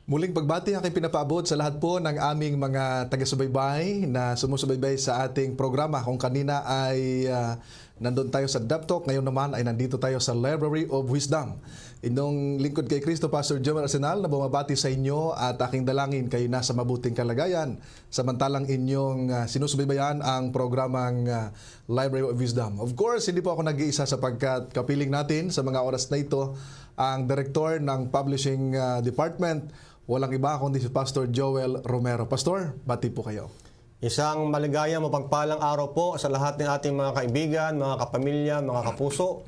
Muling pagbati ang aking pinapaabot sa lahat po ng aming mga taga-subaybay na sumusubaybay sa ating programa. Kung kanina ay nandun tayo sa Dap Talk, ngayon naman ay nandito tayo sa Library of Wisdom. Inyong lingkod kay Kristo, Pastor Joel Arsenal, na bumabati sa inyo at aking dalangin kayo nasa mabuting kalagayan samantalang inyong sinusubaybayan ang programang Library of Wisdom. Of course, hindi po ako nag-iisa sapagkat kapiling natin sa mga oras na ito ang Director ng Publishing Department. Walang iba kundi si Pastor Joel Romero. Pastor, bati po kayo. Isang maligayang mapagpalang araw po sa lahat ng ating mga kaibigan, mga kapamilya, mga kapuso.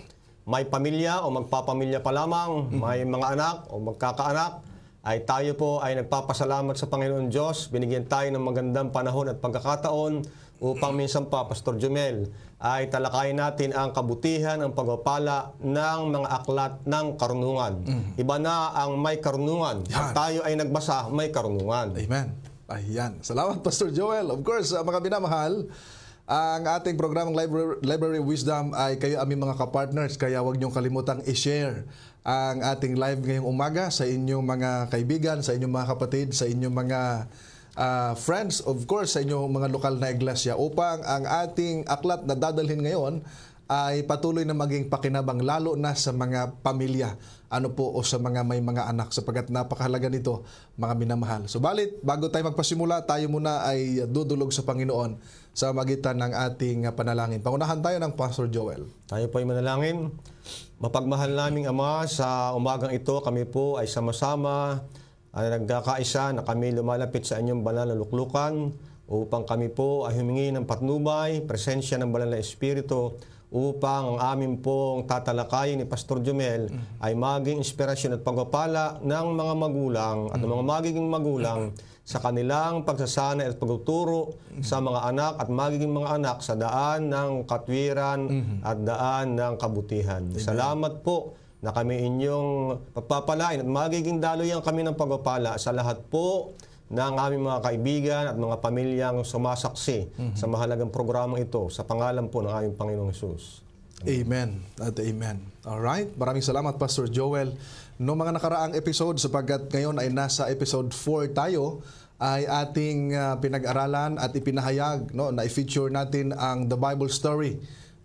May pamilya o magpapamilya pa lamang, may mga anak o magkakaanak, ay tayo po ay nagpapasalamat sa Panginoon Diyos. Binigyan tayo ng magandang panahon at pagkakataon upang minsan pa, Pastor Jumel, ay talakayin natin ang kabutihan, ang pagpapala ng mga aklat ng karunungan. Iba na ang may karunungan. At tayo ay nagbasa, may karunungan. Amen. Ayan. Salamat, Pastor Joel. Of course, mga minamahal, ang ating programang Library of Wisdom ay kayo aming mga kapartners, kaya huwag niyong kalimutang i-share ang ating live ngayong umaga sa inyong mga kaibigan, sa inyong mga kapatid, sa inyong mga friends, of course, sa inyong mga lokal na iglesia upang ang ating aklat na dadalhin ngayon ay patuloy na maging pakinabang lalo na sa mga pamilya o sa mga may mga anak sapagkat napakahalaga nito, mga minamahal. Subalit, bago tayo magpasimula, tayo muna ay dudulog sa Panginoon sa magitan ng ating panalangin. Pangunahan tayo ng Pastor Joel. Tayo po ay manalangin. Mapagmahal naming Ama, sa umagang ito kami po ay sama-sama nagkakaisa na kami lumalapit sa inyong banal na luklukan upang kami po ay humingi ng patnubay, presensya ng banal na Espiritu upang ang amin pong tatalakayin ni Pastor Jumel ay maging inspirasyon at pagpapala ng mga magulang at ng mga magiging magulang sa kanilang pagsasanay at pagtuturo sa mga anak at magiging mga anak sa daan ng katwiran at daan ng kabutihan. Salamat po na kami inyong pagpapalain at magiging daluyan kami ng pagpapala sa lahat po ng aming mga kaibigan at mga pamilyang sumasaksi sa mahalagang programang ito sa pangalan po ng aming Panginoong Hesus. Amen at amen. Alright, maraming salamat Pastor Joel. No mga nakaraang episode, sapagkat ngayon ay nasa episode 4 tayo, ay ating pinag-aralan at ipinahayag na i-feature natin ang The Bible Story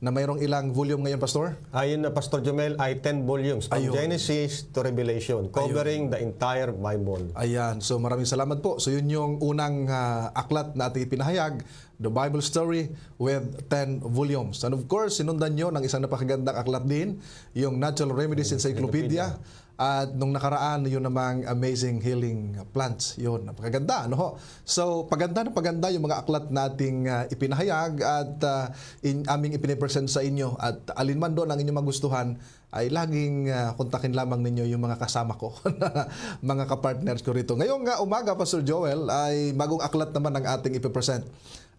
na mayroong ilang volume ngayon, Pastor? Ayun na, Pastor Jumel, ay 10 volumes from Genesis to Revelation, covering the entire Bible. Ayan. So maraming salamat po. So yun yung unang aklat na ating ipinahayag, The Bible Story with 10 volumes. And of course, sinundan nyo ng isang napakagandang aklat din, yung Natural Remedies Encyclopedia. At nung nakaraan, yun namang Amazing Healing Plants. Yun, napakaganda. Ano? So, paganda yung mga aklat nating ipinahayag at aming ipinipresent sa inyo. At alinman doon ang inyong magustuhan, ay laging kontakin lamang ninyo yung mga kasama ko, mga kapartners ko rito. Ngayong umaga, Pastor Joel, ay bagong aklat naman ang ating ipipresent.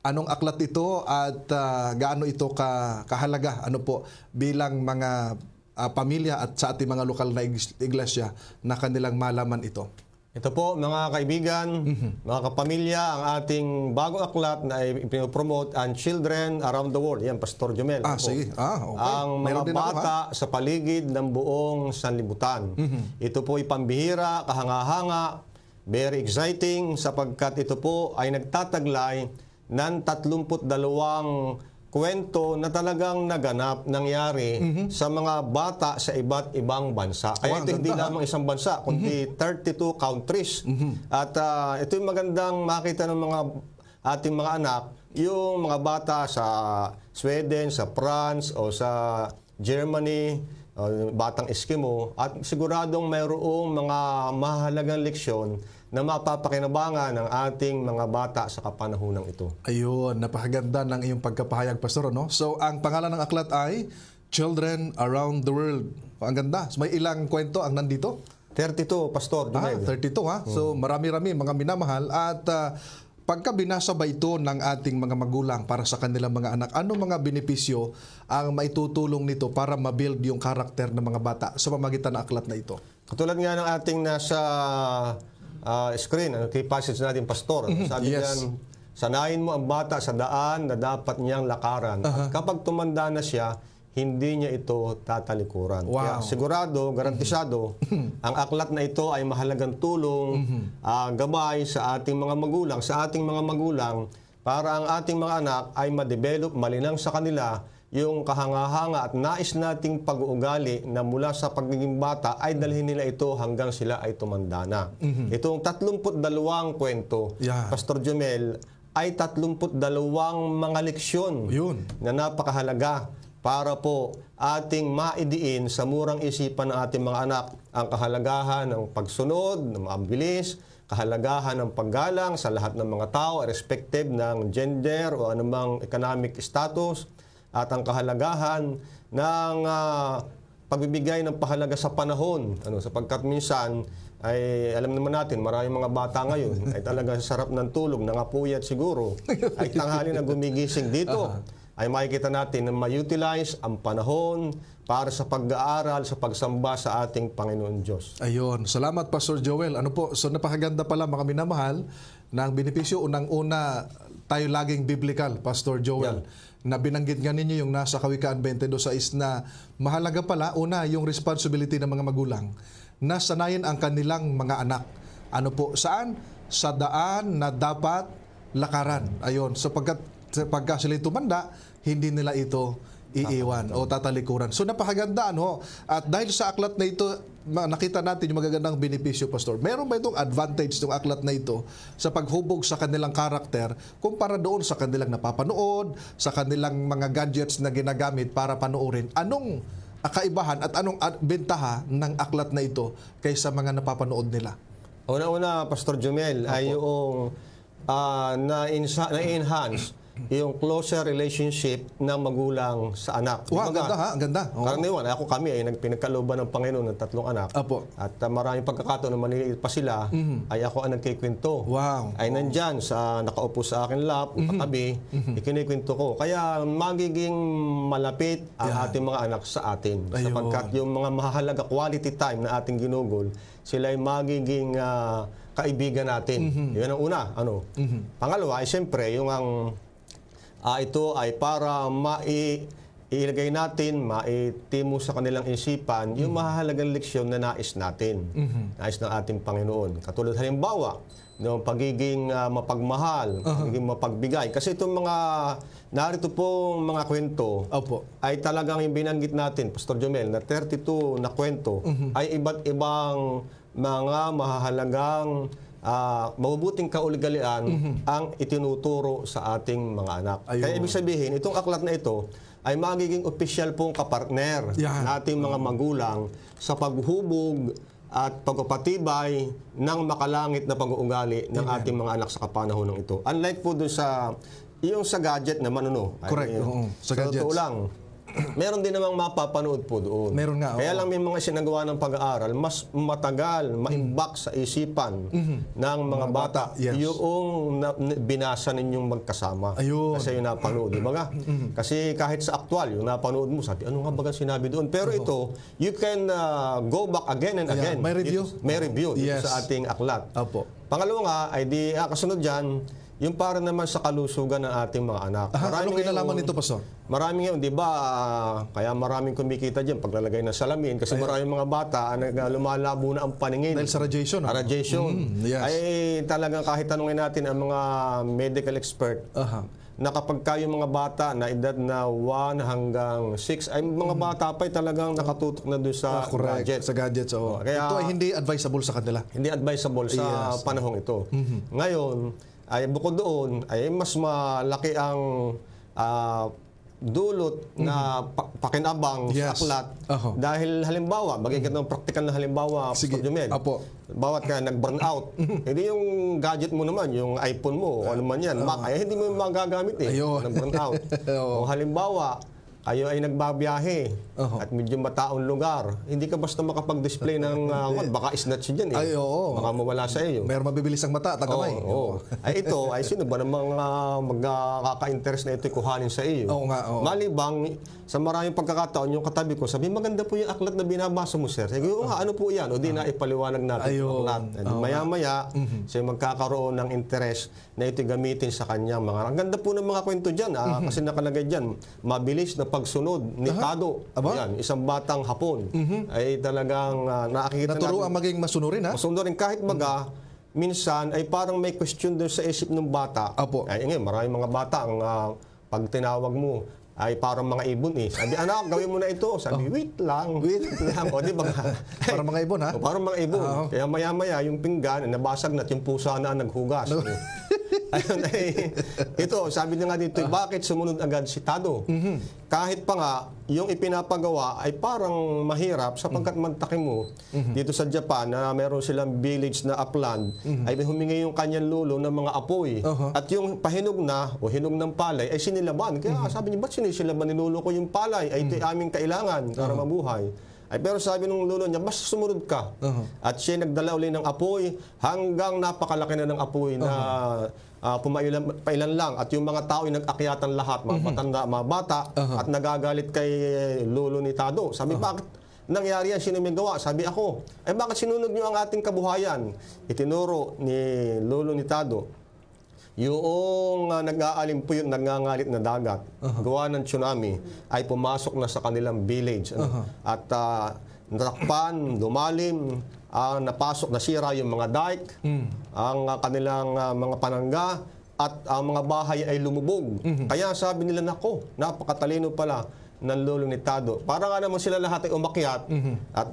Anong aklat ito at gaano ito kahalaga bilang mga pamilya at sa ating mga lokal na iglesia na kanilang malaman ito? Ito po, mga kaibigan, mga kapamilya, ang ating bagong aklat na ipinopromote ang Children Around the World. Yan, Pastor Jumel. Sige. Okay. Ang mga bata sa paligid ng buong sanlibutan. Ito po ay pambihira, kahanga-hanga, very exciting sapagkat ito po ay nagtataglay ng 32 kwento na talagang nangyari sa mga bata sa iba't ibang bansa. Kaya ito hindi lamang isang bansa, kundi 32 countries. At ito yung magandang makita ng mga ating mga anak, yung mga bata sa Sweden, sa France, o sa Germany, batang Eskimo, at siguradong mayroong mga mahalagang leksyon na mapapakinabangan ng ating mga bata sa kapanahonang ito. Ayun, napakaganda ng iyong pagkapahayag, Pastor, no? So, ang pangalan ng aklat ay Children Around the World. Ang ganda. So, may ilang kwento ang nandito? 32, Pastor. 32, ha? So, marami-rami, mga minamahal. At pagka binasa ba ito ng ating mga magulang para sa kanilang mga anak, ano mga benepisyo ang maitutulong nito para ma-build yung karakter ng mga bata sa pamamagitan ng aklat na ito? Katulad nga ng ating nasa screen, kay passage natin, Pastor. Sabi niyan, sanayin mo ang bata sa daan na dapat niyang lakaran. At kapag tumanda na siya, hindi niya ito tatalikuran. Wow. Kaya sigurado, garantisado, ang aklat na ito ay mahalagang tulong, gabay sa ating mga magulang, para ang ating mga anak ay ma-develop, malinang sa kanila yung kahanga-hanga at nais nating pag-uugali na mula sa pagiging bata ay dalhin nila ito hanggang sila ay tumanda na. Itong 32 kwento, Yeah. Pastor Jomel, ay 32 mga leksyon Yun. na napakahalaga para po ating maidiin sa murang isipan ng ating mga anak ang kahalagahan ng pagsunod, ng mabilis, kahalagahan ng paggalang sa lahat ng mga tao, respective ng gender o anumang economic status, at ang kahalagahan ng pagbibigay ng pahalaga sa panahon. Sapagkat minsan, ay alam naman natin, maraming mga bata ngayon ay talaga sarap ng tulog, nangapuyat siguro, ay tanghali na gumigising dito. Ay makikita natin na ma-utilize ang panahon para sa pag-aaral, sa pagsamba sa ating Panginoon Diyos. Ayun. Salamat, Pastor Joel. So napakaganda pala mga minamahal na ang benepisyo, unang-una, tayo laging biblical, Pastor Joel. Na binanggit nga ninyo yung nasa Kawikaan 22:6 na mahalaga pala, una, yung responsibility ng mga magulang na sanayin ang kanilang mga anak. Ano po? Saan? Sa daan na dapat lakaran. Ayun. Sapagkat pagka sila tumanda, hindi nila ito iiwan o tatalikuran. So napakaganda, ano? At dahil sa aklat na ito, nakita natin yung magagandang benepisyo, Pastor. Meron ba itong advantage ng aklat na ito sa paghubog sa kanilang karakter kumpara doon sa kanilang napapanood, sa kanilang mga gadgets na ginagamit para panoorin? Anong kaibahan at anong bentaha ng aklat na ito kaysa mga napapanood nila? Una-una, Pastor Jomel, ay yung na-enhance yung closer relationship ng magulang sa anak. Wow, ang ganda ha, ang ganda. Oo. Karaniwan, kami ay pinagkalooban ng Panginoon ng 3 anak. Apo. At maraming pagkakataon na maliliit pa sila, ay ako ang nagkikwento. Wow. Ay nandyan, nakaupo sa akin lap, katabi, ikinikwento ko. Kaya magiging malapit ang ating mga anak sa atin. Ayun. Sapagkat yung mga mahalaga quality time na ating ginugol, sila ay magiging kaibigan natin. Yun ang una. Pangalawa, ay siyempre, yung ito ay para ilagay natin, maitimo sa kanilang isipan yung mahalagang leksyon na nais natin, nais ng ating Panginoon. Katulad halimbawa, ng pagiging mapagmahal, pagiging mapagbigay. Kasi itong narito pong mga kwento, ay talagang yung binanggit natin, Pastor Jomel, na 32 na kwento, ay iba't ibang mga mahalagang mabubuting kauligalian ang itinuturo sa ating mga anak. Ayun. Kaya ibig sabihin, itong aklat na ito ay magiging opisyal pong kapartner nating mga magulang sa paghubog at pagpapatibay ng makalangit na pag-uugali ng ating mga anak sa kapanahon ito. Unlike po dun sa gadget naman, Correct. Sa gadgets. Totoo lang. Meron din namang mapapanood po doon. Meron nga. Kaya lang may mga sinagawa ng pag-aaral, mas matagal, maimbak sa isipan ng mga bata yung binasa ninyong magkasama. Ayun. Kasi yung napanood. Diba? Kasi kahit sa actual, yung napanood mo, sabi, ano nga baga sinabi doon? Pero ito, you can go back again and again. May review. May review dito sa ating aklat. Opo. Pangalawa nga, ay kasunod dyan, yung para naman sa kalusugan ng ating mga anak. Anong kinalaman nito, Pastor? Marami ngayon, di ba, kaya maraming kumikita dyan paglalagay ng salamin kasi maraming mga bata lumalabo na ang paningin. Dahil sa radiation. Radiation. Yes. Ay talagang kahit tanungin natin ang mga medical expert, na kapag yung mga bata na edad na 1 hanggang 6, ay mga bata pa ay talagang nakatutok na doon sa gadget. Sa gadgets. Kaya, ito ay hindi advisable sa kanila. Hindi advisable sa panahong ito. Ngayon, ay bukod doon, ay mas malaki ang dulot na pakinabang sa aklat. Dahil halimbawa, bagay ng practical na halimbawa, Sige. Pastor Jumed, bawat ka nag-burn out, hindi yung gadget mo naman, yung iPhone mo, o ano man yan, Mac, ay hindi mo magagamit nag-burn out. O halimbawa, kayo ay nagbabiyahe at medyo mataong lugar, hindi ka basta makapag-display ng baka snatch dyan baka mawala sa iyo. Meron mabibilis ang mata, tagamay. Ay ito, ay sino ba namang magkaka-interest na ito kuhanin sa iyo? Malibang, sa maraming pagkakataon, yung katabi ko, sabi, maganda po yung aklat na binabasa mo, sir. Sabi ko, ano po yan? O di na ipaliwanag natin yung aklat. Maya-maya, siya magkakaroon ng interest na ito gamitin sa kanyang mga. Ang ganda po ng mga kwento dyan, kasi nakalagay dyan, mabilis na pagsunod ni Tado. Aba? Yan, isang batang Hapon. Ay talagang nakikita Naturo natin. ang maging masunurin, ha? Masunurin kahit baga, minsan ay parang may question doon sa isip ng bata. Apo. Ay ngayon, maraming mga bata ang pag tinawag mo ay parang mga ibon eh. Sabi, anak, gawin mo na ito. Sabi, wait lang. Wait lang. O, di ba? Para mga ibon, ha? O, parang mga ibon. Kaya maya-maya, yung pinggan, nabasag na at yung pusa na ang naghugas. Ayun ay, ito, sabi niya nga dito, bakit sumunod agad si Tado? Kahit pa nga, yung ipinapagawa ay parang mahirap sapagkat mantakin mo dito sa Japan na meron silang village na upland, ay humingi yung kanyang lolo ng mga apoy. At yung pahinog na o hinog ng palay ay sinilaban. Kaya sabi niya, ba't sinisilaban ni lolo ko yung palay? Ay ito'y aming kailangan para mabuhay. Ay, pero sabi ng lolo niya, mas sumunod ka. At siya nagdala uli ng apoy hanggang napakalaki na ng apoy na pailan lang. At yung mga tao ay nag-akyatan lahat, mga matanda, mga bata, at nagagalit kay lolo ni Tado. Sabi, bakit nangyari yan? Sino may gawa? Sabi ako, ay bakit sinunod niyo ang ating kabuhayan? Itinuro ni lolo ni Tado, yung nag-aalimpuyo, nagngangalit na dagat, gawa ng tsunami, ay pumasok na sa kanilang village. At natakpan, lumalim, napasok, nasira yung mga dike, ang kanilang mga panangga, at ang mga bahay ay lumubog. Kaya sabi nila, nako, napakatalino pala ng lolo ni Tado. Para nga naman sila lahat ay umakyat at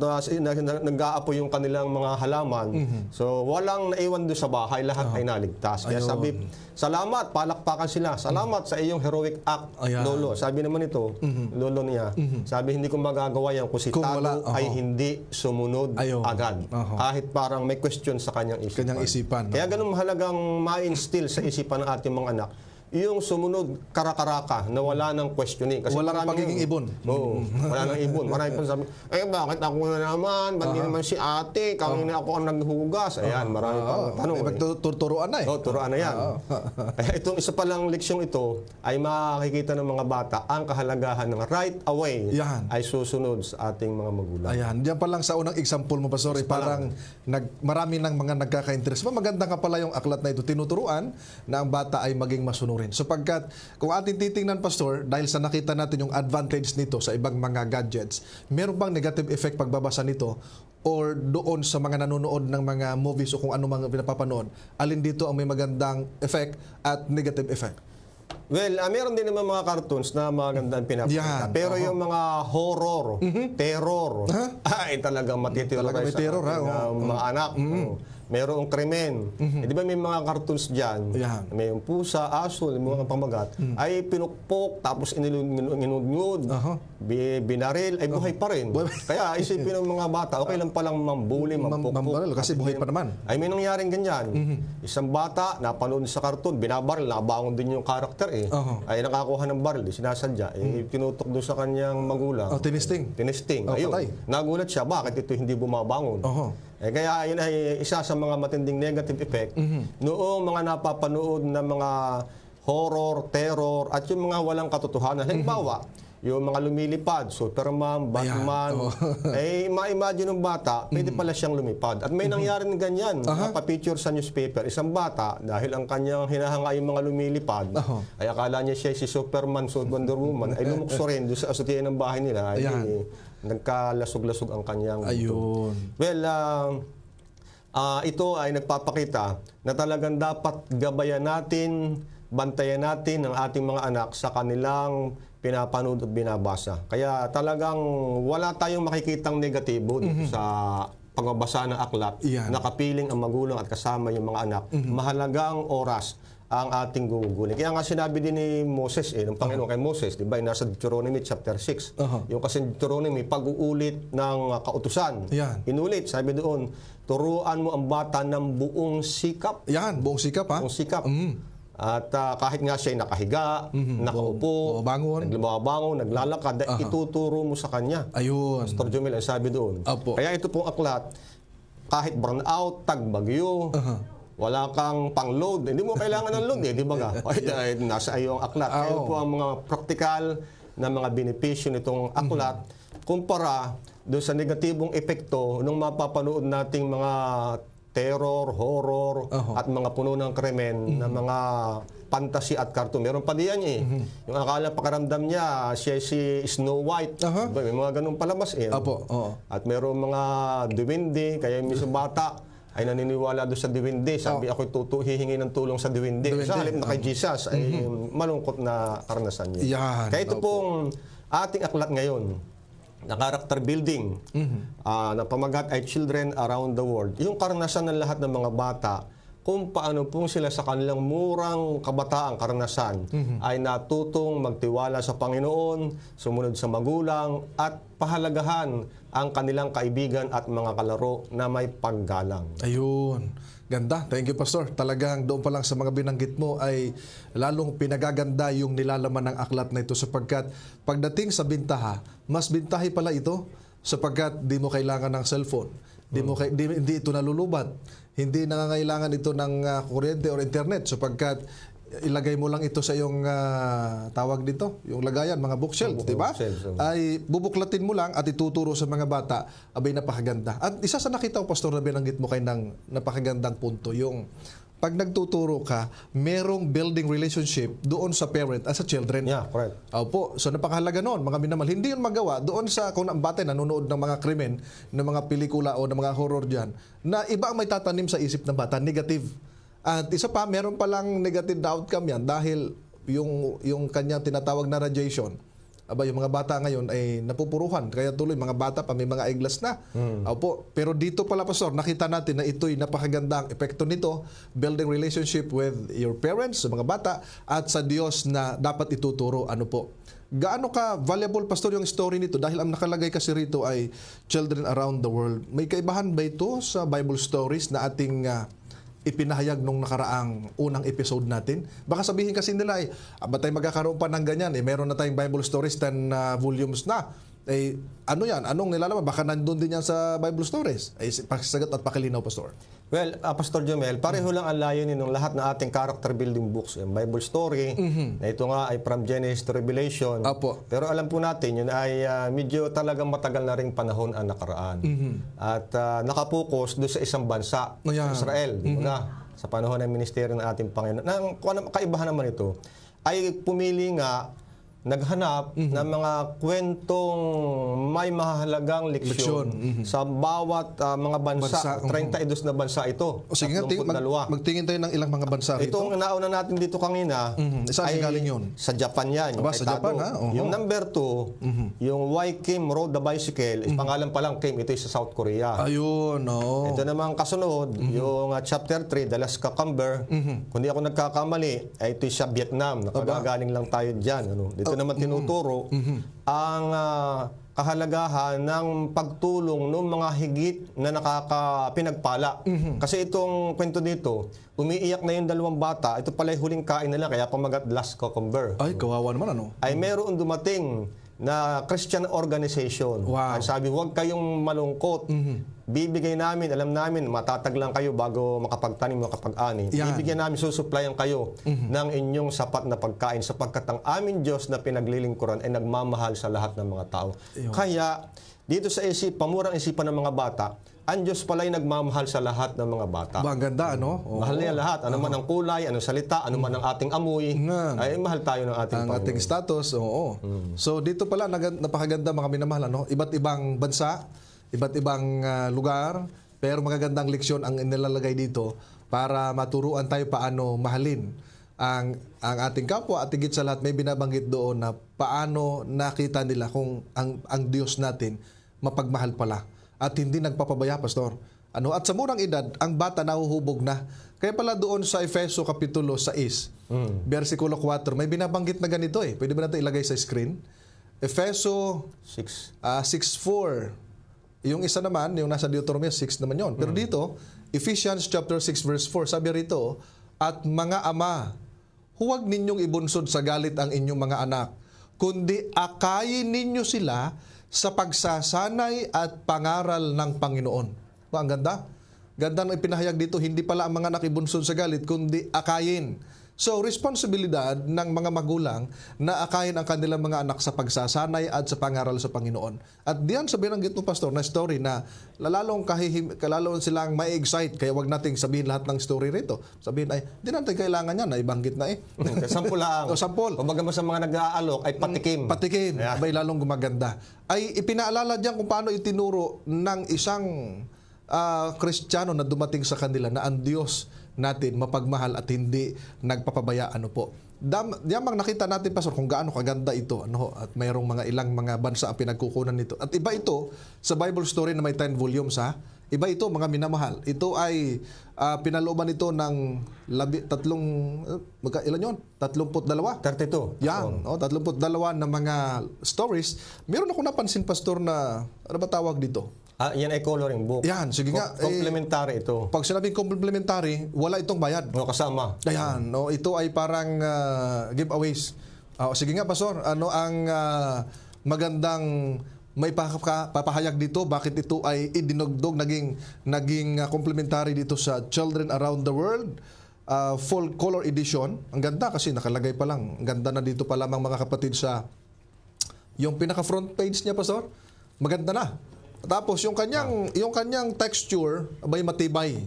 nag-aapoy yung kanilang mga halaman. So walang naiwan doon sa bahay, lahat ay naligtas. Kaya sabi, salamat, palakpakan sila. Salamat sa iyong heroic act, lolo. Sabi naman ito, lolo niya, sabi, hindi ko magagawa yan kung si Tado ay hindi sumunod agad. Kahit parang may question sa kanyang isipan. Kaya ganun mahalagang ma-instill sa isipan ng ating mga anak yung sumunod karakaraka na wala nang questioning. Kasi wala nang pagiging ibon. Oo, wala nang ibon. Marami pang sabi, bakit ako na naman? Ba't di naman si ate? Kanina ako ang naghugas. Ayan, marami pang tanong. Turuan na eh. Turuan na yan. Kaya itong isa palang leksyong ito ay makikita ng mga bata ang kahalagahan ng right away ay susunod sa ating mga magulang. Ayan, diyan pa lang sa unang example mo, Pastor, parang marami ng mga nagkaka-interest. Maganda nga pala yung aklat na ito. Tinuturuan na ang bata ay maging masunurin. Sapagkat kung ating titingnan, Pastor, dahil sa nakita natin yung advantage nito sa ibang mga gadgets, meron bang negative effect pagbabasa nito or doon sa mga nanonood ng mga movies o kung ano mga pinapapanood? Alin dito ang may magandang effect at negative effect? Well, meron din naman mga cartoons na magandang pinapakita. Pero yung mga horror, terror, ay talagang matitiro Talaga may terror, mga anak. Merong krimen. Di ba may mga cartoons dyan, may yung pusa, aso, mga pamagat, ay pinukpok, tapos inunod-ngud, binaril, ay buhay pa rin. Kaya isipin ng mga bata, okay lang palang mambuli, mampukpok. Kasi buhay pa naman. Ay may nangyaring ganyan. Isang bata, napanood sa cartoon, binabaril, nabangon din yung karakter eh. Ay nakakuha ng baril, sinasadya, tinutok doon sa kanyang magulang. Tinisting. Ayun, nagulat siya, bakit ito hindi bumabangon? Kaya yun ay isa sa mga matinding negative effect noong mga napapanood na mga horror, terror, at yung mga walang katotohanan. Halimbawa, yung mga lumilipad, Superman, Batman, ma-imagine ng bata, pwede pala siyang lumipad. At may nangyari ng ganyan, napapicture sa newspaper, isang bata, dahil ang kanyang hinahanga yung mga lumilipad, ay akala niya siya si Superman, so Wonder Woman, ay lumukso rin doon sa asutiyan ng bahay nila. Nagkalasog-lasog ang kanyang Ayun. Well, ito ay nagpapakita na talagang dapat gabayan natin, bantayan natin ang ating mga anak sa kanilang pinapanood at binabasa. Kaya talagang wala tayong makikitang negatibo dito sa pagbabasa ng aklat. Nakapiling ang magulang at kasama yung mga anak. Mahalagang oras ang ating gugugulin. Kaya nga sinabi din ni Moses, ng Panginoon kay Moses, di ba, nasa Deuteronomy chapter 6. Yung kasi Deuteronomy, pag-uulit ng kautusan. Inulit, sabi doon, turuan mo ang bata ng buong sikap. Buong sikap, ha? Buong sikap. At kahit nga siya nakahiga, nakaupo, nagbangon, naglalakad, ituturo mo sa kanya. Ayun. Pastor Jomel, ang sabi doon. Kaya ito pong aklat, kahit burnout, tagbagyo, wala kang pang-load. Hindi mo kailangan ng load di ba ga? Nasa iyo ang aklat. Kaya po ang mga praktikal na mga benepisyo nitong aklat kumpara doon sa negatibong epekto ng mapapanood nating mga terror, horror, at mga puno ng krimen na mga fantasy at cartoon. Meron pa diyan eh. Yung akala pakaramdam niya, siya si Snow White. May mga ganun palabas eh. Apo, oo. At meron mga duwende, kaya yung mismo bata ay naniniwala doon sa duwende. Sabi ako hihingi ng tulong sa duwende. Sa halip na kay Jesus ay malungkot na karanasan niya. Yan, Kaya ito pong ating aklat ngayon na character building na pamagat ay Children Around the World. Yung karanasan ng lahat ng mga bata kung paano pong sila sa kanilang murang kabataang karanasan ay natutong magtiwala sa Panginoon, sumunod sa magulang, at pahalagahan ang kanilang kaibigan at mga kalaro na may paggalang. Ayun. Ganda. Thank you, Pastor. Talagang doon pa lang sa mga binanggit mo ay lalong pinagaganda yung nilalaman ng aklat na ito sapagkat pagdating sa bintaha, mas bintahi pala ito sapagkat di mo kailangan ng cellphone. Hindi ito nalulubat. Hindi nangangailangan ito ng kuryente or internet sapagkat ilagay mo lang ito sa iyong tawag dito, yung lagayan, mga bookshelf, di ba? Ay bubuklatin mo lang at ituturo sa mga bata, abay napakaganda. At isa sa nakita ko, Pastor, na binanggit mo kayo ng napakagandang punto, yung pag nagtuturo ka, merong building relationship doon sa parent at sa children. Yeah, correct. Opo, so napakahalaga noon, mga minamahal. Hindi yun magawa doon sa kung ang bata nanonood ng mga krimen, ng mga pelikula o ng mga horror dyan, na iba ang may tatanim sa isip ng bata, negative. At isa pa, meron palang negative na outcome yan dahil yung kanyang tinatawag na radiation, aba, yung mga bata ngayon ay napupuruhan. Kaya tuloy, mga bata pa may mga eyeglass na. Opo. Pero dito pala, Pastor, nakita natin na ito'y napakagandang epekto nito, building relationship with your parents, sa mga bata, at sa Diyos na dapat ituturo. Ano po? Gaano ka valuable, Pastor, yung story nito? Dahil ang nakalagay kasi rito ay Children Around the World. May kaibahan ba ito sa Bible stories na ating ipinahayag nung nakaraang unang episode natin? Baka sabihin kasi nila ba tayo magkakaroon pa ng ganyan? Meron na tayong Bible stories 10 volumes na. Ano yan? Anong nilalaman? Baka nandun din yan sa Bible stories. Pakisagot at pakilinaw, Pastor. Well, Pastor Jomel, pareho lang ang layunin ng lahat ng ating character building books. Yung Bible story, na ito nga ay from Genesis to Revelation. Apo. Pero alam po natin, yun ay medyo talagang matagal na ring panahon ang nakaraan. At nakapokus doon sa isang bansa, Israel. Di ba nga? Sa panahon ng ministeryo ng ating Panginoon. Kung ano, kaibahan naman ito, ay pumili nga naghanap ng mga kwentong may mahalagang leksyon sa bawat mga bansa. 32 na bansa ito. O sige nga, magtingin tayo ng ilang mga bansa rito. Itong nauna natin dito kanina ay galing yun? Sa Japan yan. Aba, sa Japan, ha? Yung number 2, yung Why Kim Rode the Bicycle, pangalan pa lang Kim, ito sa South Korea. Ayun, no. Ito namang kasunod, yung chapter 3, The Last Cucumber. Kung di ako nagkakamali, ay ito sa Vietnam. Nakagagaling lang tayo dyan. Dito naman tinuturo ang kahalagahan ng pagtulong ng mga higit na nakakapinagpala. Kasi itong kwento dito, umiiyak na yung dalawang bata, ito pala yung huling kain nila, kaya pamagat Last Cucumber. Ay, kawawa naman, ano? Ay meron dumating na Christian organization. Wow. Ang sabi, huwag kayong malungkot. Bibigay namin, alam namin, matatag lang kayo bago makapagtanim, makapag-ani. Bibigyan namin, susuplayan kayo ng inyong sapat na pagkain sapagkat ang aming Diyos na pinaglilingkuran ay nagmamahal sa lahat ng mga tao. Kaya, dito sa pamurang isipan ng mga bata, ang Diyos pala ay nagmamahal sa lahat ng mga bata. Ba, ang ganda, ano? Mahal niya lahat. Ano man ang kulay, anong salita, ano man ang ating amoy, ay mahal tayo ng ating Panginoon. Ang ating status, oo. So dito pala, napakaganda mga minamahal, ano? Iba't ibang bansa, iba't ibang lugar, pero magagandang leksyon ang inilalagay dito para maturuan tayo paano mahalin ang ating kapwa at higit sa lahat may binabanggit doon na paano nakita nila kung ang Diyos natin mapagmahal pala. At hindi nagpapabaya, Pastor. At sa murang edad, ang bata nahuhubog na. Kaya pala doon sa Efeso Kapitulo 6, versikulo 4, may binabanggit na ganito eh. Pwede ba natin ilagay sa screen? Efeso 6:4. Yung isa naman, yung nasa Deuteronomy 6 naman yon. Pero dito, Ephesians chapter 6 verse 4, sabi rito, at mga ama, huwag ninyong ibunsod sa galit ang inyong mga anak, kundi akayin ninyo sila sa pagsasanay at pangaral ng Panginoon. Ang ganda. Ganda ng ipinahayag dito, hindi pala ang mga anak ibunsod sa galit, kundi akayin. So, responsibilidad ng mga magulang na akayin ang kanilang mga anak sa pagsasanay at sa pangaral sa Panginoon. At diyan sa binanggit mo, Pastor, na story na lalong silang ma-excite, kaya wag nating sabihin lahat ng story rito. Sabihin ay, di natin kailangan yan, naibanggit na eh. Sampol lang. O, sampol. Kumbaga sa mga nag-aalok ay patikim. Patikim, Yeah. abay lalong gumaganda. Ay ipinaalala diyan kung paano itinuro ng isang Kristiyano na dumating sa kanila na ang Diyos natin mapagmahal at hindi nagpapabaya. Ano po. Diyan nakita natin, Pastor, kung gaano kaganda ito. Ano, at mayroong mga ilang mga bansa ang pinagkukunan nito. At iba ito sa Bible story na may 10 volumes, ha? Iba ito, mga minamahal. Ito ay pinalooban ito ng ilan yun? 32. 32. Yan, 32 na mga stories. Meron ako napansin, Pastor, na ano ba tawag dito? Yan ay coloring book. Yan, sige nga. Complementary ito. Pag sinabing complementary, wala itong bayad. O kasama. Ayan, no, ito ay parang giveaways. Sige nga, Pastor, ano ang magandang may papahayag dito? Bakit ito ay idinugdog, naging complementary dito sa Children Around the World full color edition? Ang ganda kasi nakalagay pa lang. Ang ganda na dito pa lamang, mga kapatid, sa yung pinaka front page niya, Pastor. Maganda na. Tapos yung kanyang texture abay matibay.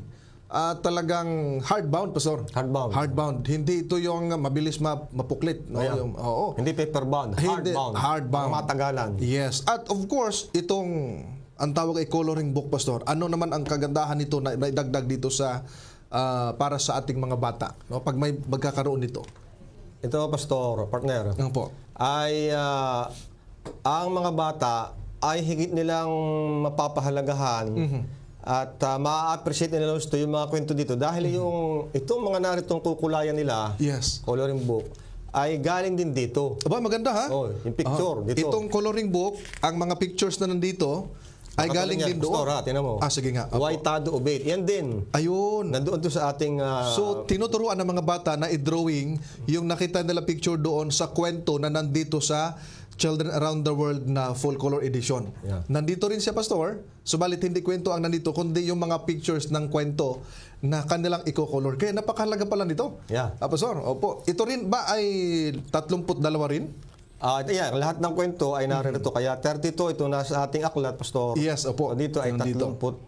Talagang hardbound, Pastor. Hardbound. Hardbound. Hindi ito yung mabilis mapuklit, no? Ayan. Oo. Hindi paperbound. Hindi, hardbound. Matagalan. Yes. At of course, ang tawag ay coloring book, Pastor. Ano naman ang kagandahan nito na idagdag dito sa para sa ating mga bata, no? Pag may magkakaroon nito. Ito, Pastor, partner, Ano po? ay ang mga bata ay higit nilang mapapahalagahan at ma-appreciate nila gusto yung mga kwento dito dahil itong mga naritong kukulayan nila, Yes. coloring book, ay galing din dito. Aba, maganda, ha? Oh, yung picture dito. Itong coloring book, ang mga pictures na nandito ay galing din doon. Pastor, tinan mo. Sige nga. Opo. Why Tado Obey. Yan din. Ayun. Nandoon to sa ating... So, tinuturuan ng mga bata na i-drawing yung nakita nila picture doon sa kwento na nandito sa Children Around the World na full color edition. Yeah. Nandito rin siya, Pastor. Subalit hindi kwento ang nandito, kundi yung mga pictures ng kwento na kanilang i-color. Kaya napakahalaga pala nito. Yeah. Pastor, opo. Ito rin ba ay 32 rin? Yeah, lahat ng kwento ay narito. Kaya 32 ito nasa ating aklat, Pastor. Yes, opo. Dito ay Nandito. 32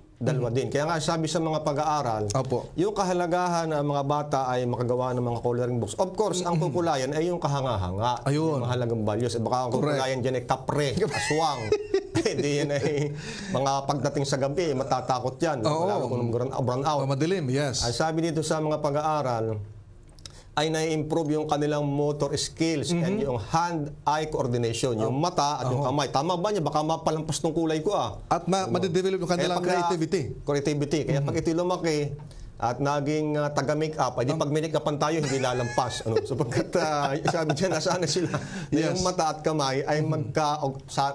din. Kaya nga sabi sa mga pag-aaral, Opo. yung kahalagahan ng mga bata ay makagawa ng mga coloring books. Of course, ang kukulayan ay yung kahanga-hanga. Ayun. Yung mahalagang values. Baka ang kukulayan dyan ay kapre, aswang. Hindi yan ay mga pagdating sa gabi, matatakot yan. Oo. Lalo kung brown out. Madilim, yes. Ang sabi dito sa mga pag-aaral, ay na-improve yung kanilang motor skills and yung hand-eye coordination, yung mata at yung kamay. Tama ba niya? Baka mapalampas ng kulay ko At madidevelop yung kanilang creativity. Creativity. Kaya pag ito lumaki at naging taga-make-up, ay di pag make-upan tayo, hindi lalampas. So pagkat sabi dyan, nasaan sila? Na Yes. yung mata at kamay ay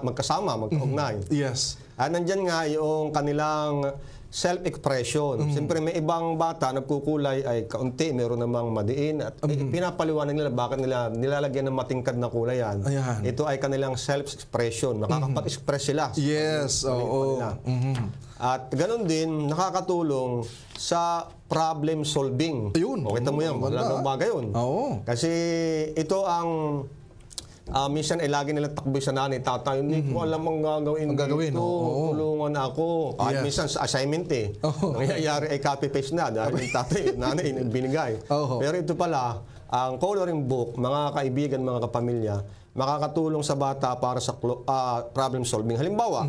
magkasama, magkaugnay. Yes. Nandyan nga yung kanilang self-expression. Siyempre may ibang bata nagkukulay ay kaunti, meron namang madiin at pinapaliwanag nila bakit nila nilalagyan ng matingkad na kulay yan. Ayan. Ito ay kanilang self-expression. Nakakapag-express sila. Yes, oo. At ganun din, nakakatulong sa problem solving. Ayun. O, kita mo yan, malagang bagay yun. Oo. Kasi ito ang minsan ay lagi nilang takboy sa nanay, tatay, hindi ko alam ang gagawin dito. oo. Tulungan ako. At Yes. minsan sa assignment Oo. nangyayari ay copy-paste na dahil yung tatay, nanay, binigay. Oo. Pero ito pala, ang coloring book, mga kaibigan, mga kapamilya, makakatulong sa bata para sa problem solving. Halimbawa,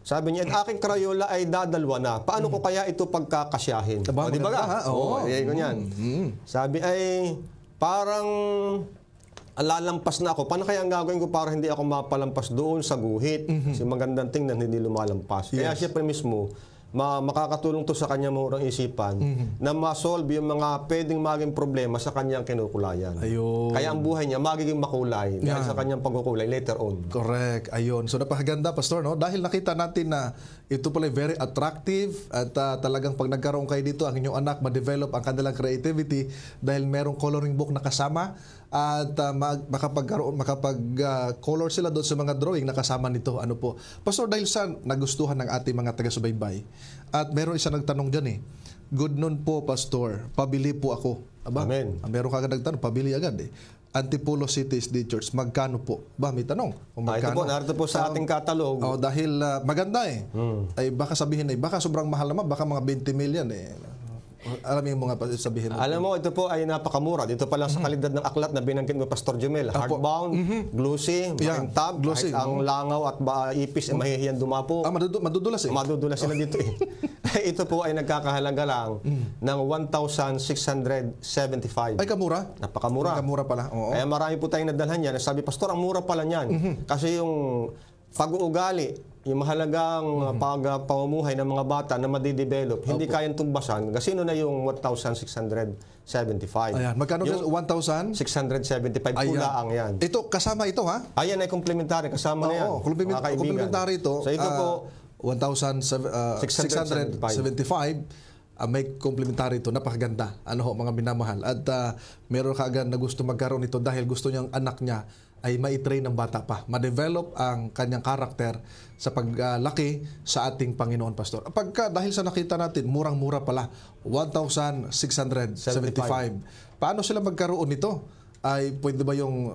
sabi niya, ang aking Crayola ay dadalwa na. Paano ko kaya ito pagkakasyahin? Aba, Di ba maganda, ka? ha? Oo. Ganyan. Sabi ay, parang lalampas na ako. Paano kaya ang gagawin ko para hindi ako mapalampas doon sa guhit? Kasi magandang tingnan, hindi lumalampas. Kaya siyempre mismo, makakatulong to sa kanyang murang isipan na ma-solve yung mga pwedeng maging problema sa kanyang kinukulayan. Ayun. Kaya ang buhay niya magiging makulay dahil sa kanyang pagkukulay later on. Correct. Ayun. So napakaganda, Pastor, no? Dahil nakita natin na ito pala very attractive at talagang pag nagkaroon kayo dito, ang inyong anak ma-develop ang kanilang creativity dahil merong coloring book na kasama at makapag-color sila doon sa mga drawing na kasama nito. Ano po? Pastor, dahil sa nagustuhan ng ating mga taga-subaybay at meron isa nagtanong dyan Good noon po, Pastor. Pabili po ako. Aba, Amen. Meron ka agad nagtanong, pabili agad eh. Antipolo City SD Church, magkano po? Ba, may tanong. Kung Ito magkano. po, narito po sa ating katalog. Oh, dahil maganda eh. Ay baka sabihin ay baka sobrang mahal naman, baka mga 20 million eh. Alam mo yung mga sabihin mo. Alam mo, ito po ay napakamura. Dito pa lang sa kalidad ng aklat na binanggit mo, Pastor Jumel. Hardbound, glossy, Yeah, makintab, glossy. kahit ang langaw at ipis ay mahihiyan dumapo. Madudulas eh. Madudulas sila dito eh. Ito po ay nagkakahalaga lang ng 1,675. Ay kamura. Napakamura. Kamura pala. Oo. Kaya marami po tayong nadalhan yan. Sabi, Pastor, ang mura pala niyan. Kasi yung pag-uugali, yung mahalagang pamumuhay ng mga bata na madidevelop, hindi kayang tumbasan. Kasi na yung 1,675. Ayan, magkano Yung 1,000? 675 pula ang yan. Ito kasama ito ha? Ayan ay komplementary. Kasama na yan. Oo, mga kaibigan. complementary ito. So ito po, 1,675. May complementary ito. Napakaganda. Ano ho, mga minamahal. At meron ka agad na gusto magkaroon ito dahil gusto niyang anak niya ay maitrain ng bata pa. Ma-develop ang kanyang karakter sa paglaki sa ating Panginoon, Pastor. Dahil sa nakita natin, murang-mura pala. 1,675. Paano sila magkaroon nito? Ay pwede ba yung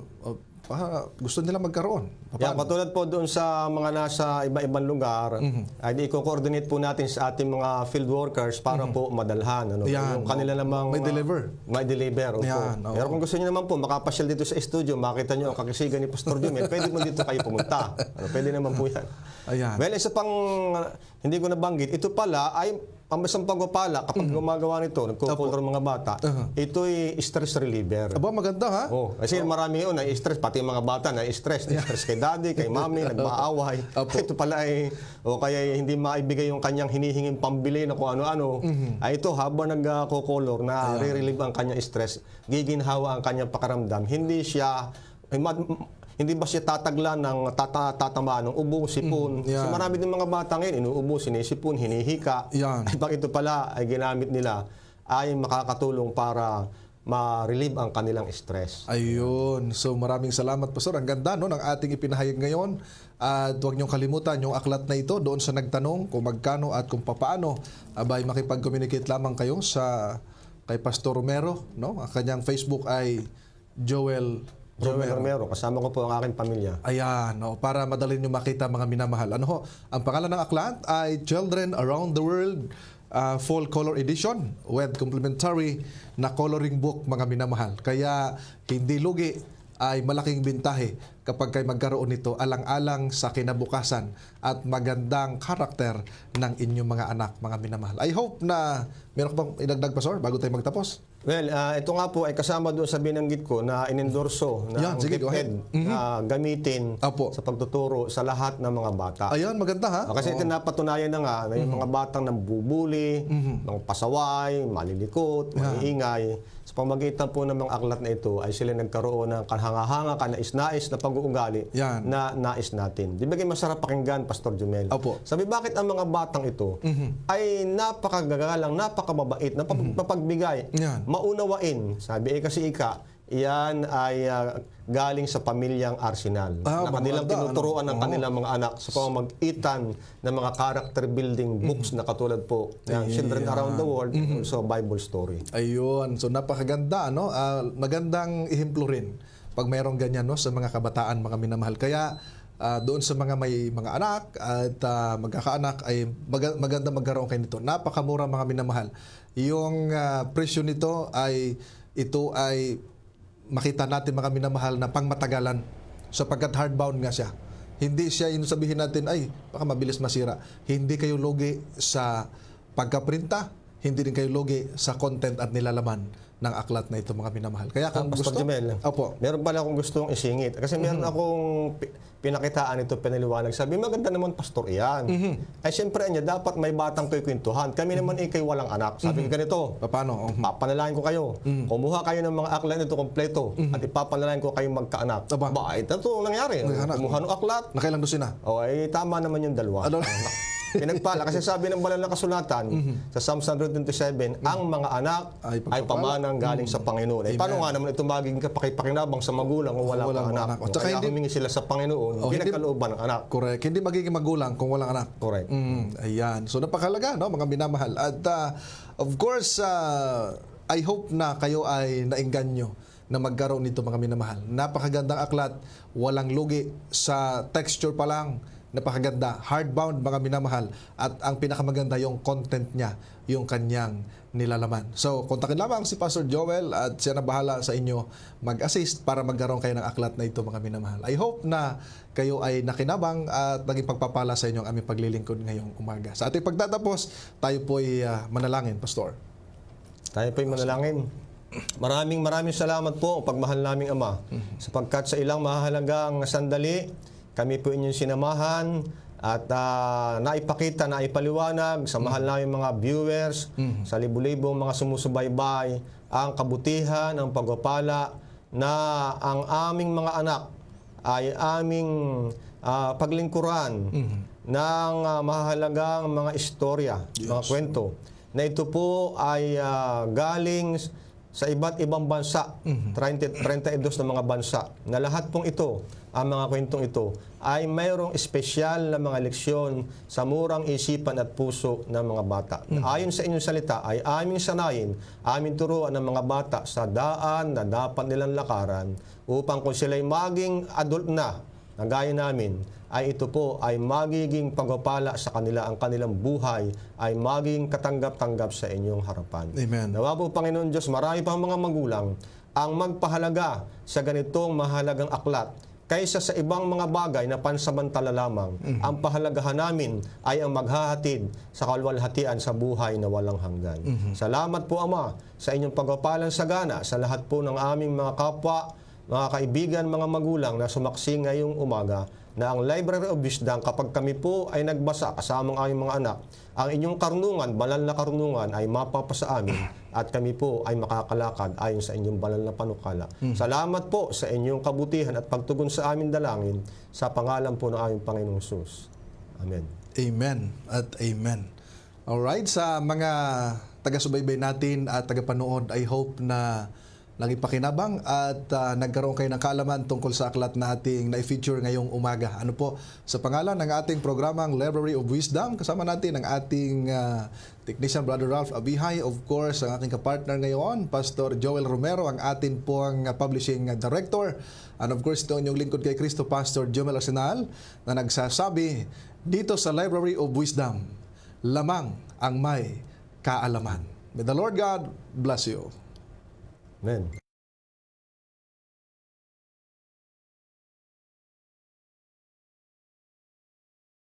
gusto nila magkaroon? yan, katulad po doon sa mga nasa iba-ibang lugar, ay i-coordinate po natin sa ating mga field workers para po madalhan. Ano? Yan, Yung kanila namang may deliver. May deliver. Opo. Yan, oo. Pero kung gusto niyo naman po, makapasyal dito sa studio, makita niyo ang kakisigan ni Pastor Jumel, pwede mo dito kayo pumunta. Ano, pwede naman po yan. Ayan. Well, isa pang hindi ko nabanggit, ito pala ay ang isang pagpapala kapag gumagawa nito, nagkukulor ng mga bata, ito'y stress reliever. Aba, maganda ha? Oh, kasi marami yun na-stress, pati yung mga bata na-stress. Na-stress kay daddy, kay mami, nagmaaway. Ito pala ay, o kaya hindi maibigay yung kanyang hinihinging pambili na kung ano-ano. Ay ito, habang nagko-color na re-relieve ang kanyang stress, giginhawa ang kanyang pakaramdam. Hindi siya, hindi ba siya tatagla ng tatamaan ng ubo, sipon? Kasi marami din mga bata ngayon, inuubo, sinisipon, hinihika. Yan. Ay pag ito pala ay ginamit nila, ay makakatulong para ma-relieve ang kanilang stress. Ayun. So maraming salamat, Pastor. Ang ganda no, ng ating ipinahayag ngayon. At huwag niyong kalimutan yung aklat na ito doon sa nagtanong kung magkano at kung papaano. Abay, makipag-communicate lamang kayo kay Pastor Romero. No? Ang kanyang Facebook ay Joel Romero, kasama ko po ang aking pamilya. Ayan, no, para madali nyo makita mga minamahal. Ano ho, ang pangalan ng aklat ay Children Around the World Fall Color Edition with complimentary na coloring book, mga minamahal. Kaya hindi lugi ay malaking bintahe kapag kayo magkaroon nito alang-alang sa kinabukasan at magandang karakter ng inyong mga anak, mga minamahal. I hope na meron ka bang idagdag, Pastor, bago tayo magtapos? Well, ito nga po ay kasama doon sa binanggit ko na inendorso na ang sige, go ahead. na gamitin Apo. sa pagtuturo sa lahat ng mga bata. Ayan, maganda ha? Kasi ito napatunayan na nga na yung mga batang nambubuli, ng pasaway, malilikot, maiingay. Sa pamagitan po ng mga aklat na ito ay sila nagkaroon ng kahanga-hanga, kanais-nais na pag-uugali Yan. na nais natin. Di ba kayo masarap pakinggan, Pastor Jumel? Opo. Sabi, bakit ang mga batang ito ay napakagagalang, napakamabait, napagbigay, Yan. maunawain. Sabi kasi iyan ay galing sa pamilyang Arsenal. Na kanilang maganda, tinuturuan ng ano? kanilang mga anak sa pamamagitan ng mga character building books na katulad po ng Children Around the World, also Bible Story. Ayun. So napakaganda, ano? Magandang ihemplo rin pag mayroong ganyan, no, sa mga kabataan, mga minamahal. Kaya doon sa mga may mga anak at magkakaanak ay maganda magkaroon kayo nito. Napakamura, mga minamahal. Yung presyo nito ay makita natin, mga minamahal, na pangmatagalan sapagkat hardbound nga siya. Hindi siya yung sabihin natin ay baka mabilis masira. Hindi kayo lugi sa pagkaprinta, hindi din kayo lugi sa content at nilalaman ng aklat na ito, mga minamahal. Kaya kung Pastor gusto, Jumel, opo. meron pala akong gustong isingit. Kasi meron akong pinakitaan ito, pinaliwanag. Sabi, maganda naman, Pastor, iyan. Ay, siyempre, niya, dapat may batang kikwentuhan. Kami naman ikay walang anak. Sabi ko ganito, Paano? papanalangin ko kayo. Kumuha kayo ng mga aklat nito kompleto at ipapanalangin ko kayong magkaanak. Aba. Ito nangyari. Nagkaanak. Kumuha ng aklat. Nakailang dosina? O, ay tama naman yung dalawa. Ano? Pinagpala. Kasi sabi ng banal na kasulatan, sa Psalm 127, ang mga anak Ay ay pagpapala. pamanang galing sa Panginoon. Ay, paano nga naman ito magiging kapakipakinabang sa magulang kung wala Walang pang anak? anak. O, tsaka Kaya hindi- humingi sila sa Panginoon, pinagkalooban ng anak. Correct. Hindi magiging magulang kung walang anak. Correct. Ayan. So napakalaga, no, mga minamahal. At of course, I hope na kayo ay naengganyo na magkaroon nito mga minamahal. Napakagandang aklat, walang lugi sa texture pa lang. Napakaganda, hardbound mga minamahal, at ang pinakamaganda yung content niya, yung kanyang nilalaman. So, kontakin lamang si Pastor Joel at siya na bahala sa inyo mag-assist para magkaroon kayo ng aklat na ito mga minamahal. I hope na kayo ay nakinabang at naging pagpapala sa inyong aming paglilingkod ngayong umaga. Sa ating pagtatapos, tayo po ay manalangin, Pastor. Tayo po'y manalangin. Maraming salamat po, pagmahal naming Ama, sapagkat sa ilang mahalagang sandali, kami po inyong sinamahan at naipakita, naipaliwanag sa mahal namin mga viewers, sa libu-libong mga sumusubaybay, ang kabutihan, ang pagpapala na ang aming mga anak ay aming paglingkuran ng mahalagang mga istorya, mga kwento, na ito po ay galing sa iba't ibang bansa, 32 na mga bansa, na lahat pong ito, ang mga kwentong ito, ay mayroong espesyal na mga leksyon sa murang isipan at puso ng mga bata. Ayon sa inyong salita, ay aming sanayin, aming turuan ng mga bata sa daan na dapat nilang lakaran, upang kung sila'y maging adult na gaya namin, ay ito po ay magiging pagpapala sa kanila, ang kanilang buhay ay maging katanggap-tanggap sa inyong harapan. Amen. Nawa po, Panginoon Diyos, marami pang mga magulang ang magpahalaga sa ganitong mahalagang aklat kaysa sa ibang mga bagay na pansamantala lamang. Ang pahalagahan namin ay ang maghahatid sa kalwalhatian sa buhay na walang hanggan. Salamat po, Ama, sa inyong pagpapalang sagana sa lahat po ng aming mga kapwa, mga kaibigan, mga magulang na sumaksi ngayong umaga, na ang Library of Wisdom, kapag kami po ay nagbasa kasamang aming mga anak, ang inyong karunungan, banal na karunungan, ay mapapasa amin at kami po ay makakalakad ayon sa inyong banal na panukala. Salamat po sa inyong kabutihan at pagtugon sa amin dalangin sa pangalan po ng aming Panginoong Hesus. Amen. Amen at amen. Alright, sa mga taga-subaybay natin at taga-panood, I hope na naging pakinabang at nagkaroon kayo ng kaalaman tungkol sa aklat na ating na-feature ngayong umaga. Ano po, sa pangalan ng ating programang Library of Wisdom, kasama natin ang ating technician Brother Ralph Abihay, of course, ang aking kapartner ngayon, Pastor Joel Romero, ang atin pong publishing director, and of course, ito yung lingkod kay Kristo, Pastor Jomel Arsenal, na nagsasabi, dito sa Library of Wisdom, lamang ang may kaalaman. May the Lord God bless you. Amen.